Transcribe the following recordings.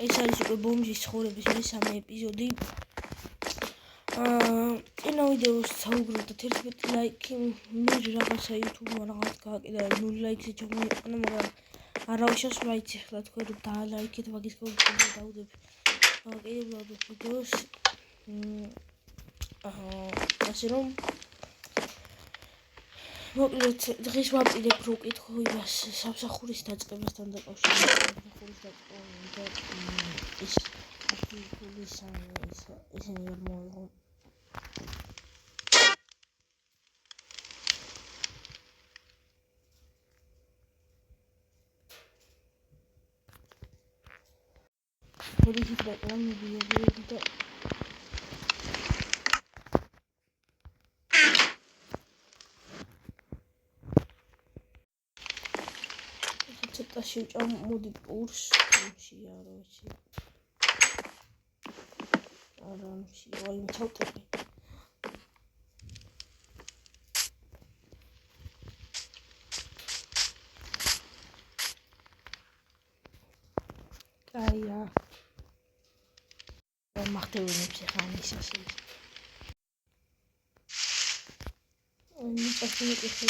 ეს არის უკვე ბომბის ცხოვრების მესამე ეპიზოდი. წინა ვიდეოს საუბრობდით 11 ლაიქი, მე რაღაცა YouTube-მა რაღაც გააკეთა 0 ლაიქზე ჩამოიყვანა, მაგრამ არავის მაინც ახლა თქვენ რომ დაალაიქეთ, მაგის გამო დავუდებ. კიდევ დავუდებ ვიდეოს. ასე რომ მოკლედ დღეს ვაპირებ რო კითხო იმას სამსახურის დაწყებასთან დაკავშირებით. სამსახურის დაწყება და ის არტიკულის ისინი ვერ მოიღო. პოლიციის რეკლამები და ცოტა შევჭამ მოდი პურს ფილმში არა ვიცი არამში ვაი ჩავტები აია მახტევინებს ახლა ის ასე მიწასწინე კითხე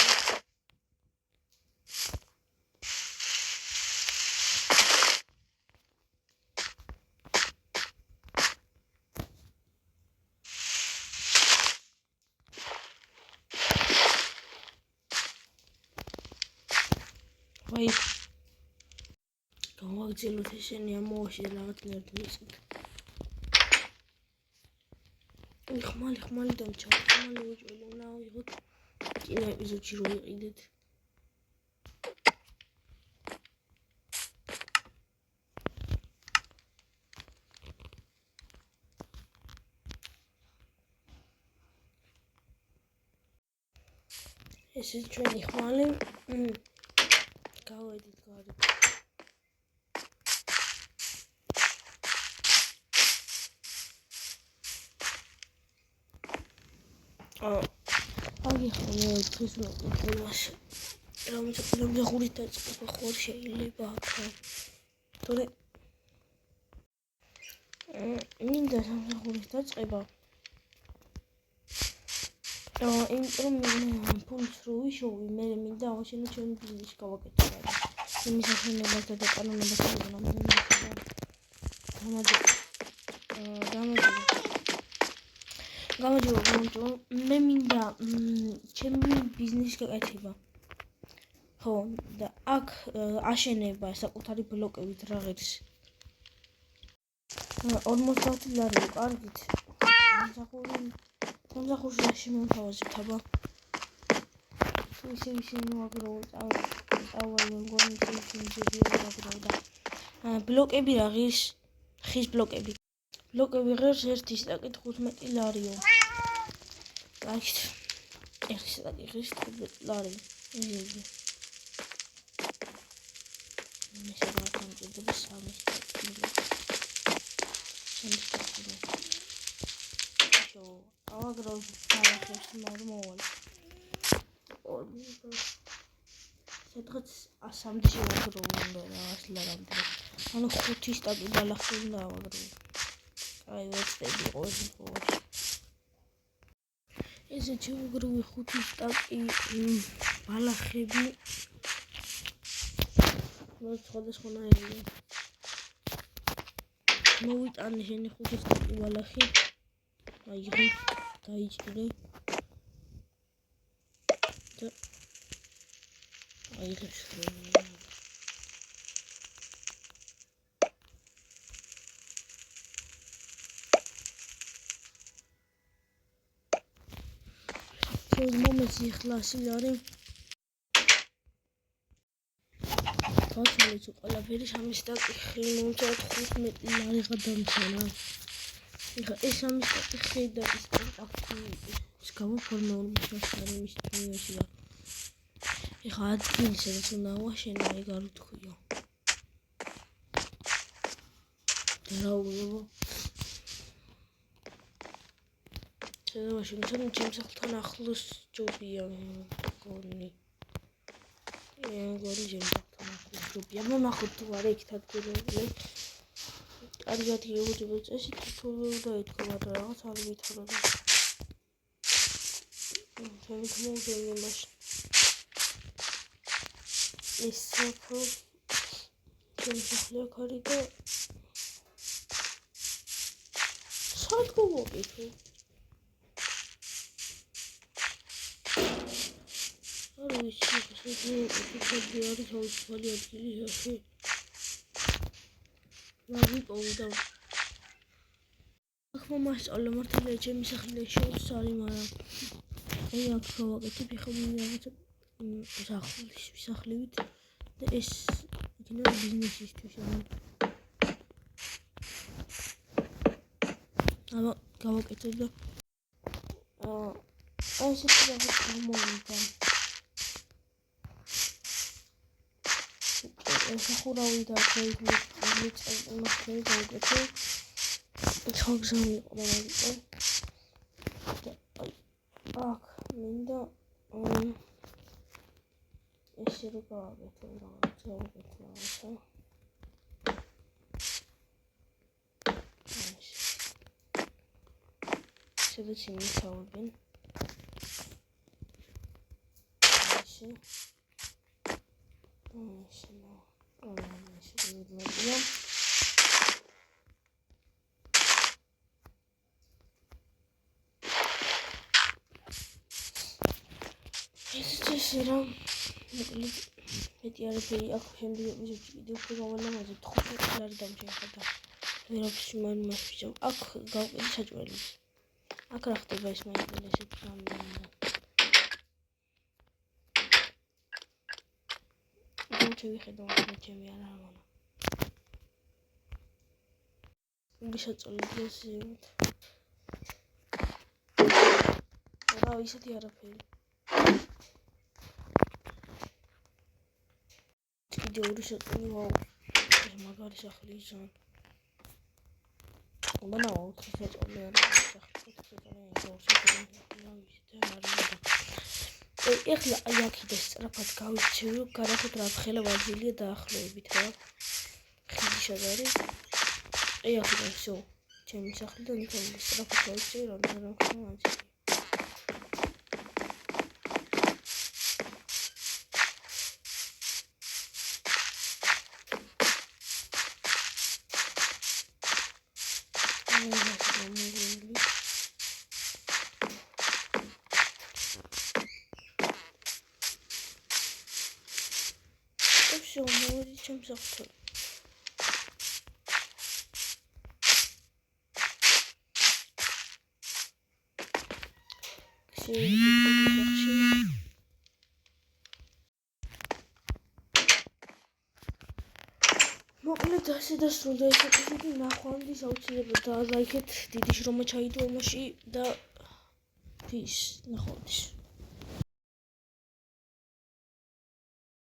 ვაი გავაგზავნოთ ესენი ამოვაში და რაღაცნაირად მისცეთ ხმალი დამჭა ხმალი უჭველი უნდა ვიღოთ წინა ეპიზოდში რო ვიყიდეთ ეს ის ჩვენი ხმალი გავედით გარეთ აგი ხოლმე დღეს მოვიდა მას რამე დაწყება ხوار შეიძლება ახლა თორე მინდა სამსახურის დაწყება იმიტომ რომ ფულს რო ვიშოვი მე მინდა აღაშენო ჩემი ბიზნესი გავაკეთო იმის ახსენებასთან და კანონებასთან გამარჯობა მე მინდა ჩემი ბიზნესი გაკეთება ხო და აქ აშენება საკუთარი ბლოკებით რაღაც 50 ლარი კარგით სამსახურში შემოთავაზებთ აბა ისე მოაგროვო წავალ მგონი ბლოკები რაღაც ხის ბლოკები ღირს ერთი სტაკი 15 ლარიო გაიქით ერთი სტაკი ღირს 15 ლარი იგი მე შევაკეთე მჭირდება 3 სტაკი ავაგროვ თავის მორმოვალ სადღაც 100 შევაგროვ უნდა რაღაც ლარამდე ანუ 5 სტაკი ბალახი უნდა ავაგროვ აი ვეცდები ყოველთვის ესე ჩევაგროვე 5 სტაკი ბალახები სხვადასხვანაირია მოვიტანე შენი 5 სტაკი ბალახი აიღე დაიჭირე და აიღე მომეცი ხლასი ლარი გაცოლეთ ყველაფერი 3 სტაკი ხილი მომწა 15 ლარი გადამცანა ეხა ეს 3 სტაკი ხილი და ის აქტივი გამოფორმებული შესაძლებელი მის პრიორიტეტი და ეხა ადგილი სადაც უნდა ავაშენო ეგ არ ვთქვიო დაუგებო შეიძლება ჩემს სახლთან ახლოს ჯობია მგონი ჩემს სახლთან ახლოს ჯობია მონახოთ თუ არა იქ თადგილებული კარგად გიებოდება წესი თუ დაითქვა, მაგრამ რაღაც არ ვითარდება. ჩემი თმოგენია მაშინ. ეს საფო ჩემი სახლი აქ არის და სად გავაკეთო? არ ვიცი, ეს არის თავისუფალი ადგილი ახი. ვიყავდა. აქ მომასწავლე მართალია ჩემი სახლი შორს არის, მაგრამ აქ გავაკეთებ ხომ რაღაცა სახლივით და ეს იქნება ბიზნესისთვის. აბა გავაკეთებ და ესეთი რაღაც მომიდა. სახურავი და შეიძლება მოწმე გავაკეთე. ჩაგზავნა იყო მაგიტო. აქ მინდა ესე რო გავაკეთე რაღაცა. სადაც იმისავენ. ესე რა მოკლედ მეტი არაფერი აქ შემდგომ ვიდეო გავანამაზებ 5 ლარი დამჭირდა და ვერაფერს მას ვიჭამ. აქ გავყიდი საჭმელებს. აქ რა ხდება ეს მაინტერესებს ესეთი რამდენია. შევიხედავ მე ჩემი არა მონა. მიშაწოლებს ზევთ. რა ისეთი არაფერი. ვიდეო შეტყვი ვაუ. ეს მაგარი სახლი ისაა. მანაო შეტყვი არა სახლი ეხლა აქედან სწრაფად გავიქცევი, გარახოთ რა ხელა ვაძილია დაახლოებით რა. ხიდი შედარი. აქედან всё. ჩემი სახლიდან იქნება სწრაფად გავიქცევი, რამდენად ხომ ვაძილია. Все, мы чем завтра. მოკლედ ასე დასრულდა ეს ეპიზოდი. ნახვამდის აუცილებლად დაალაიქეთ, დიდი შრომა ჩაიდო ამაში და peace. ნახვამდის.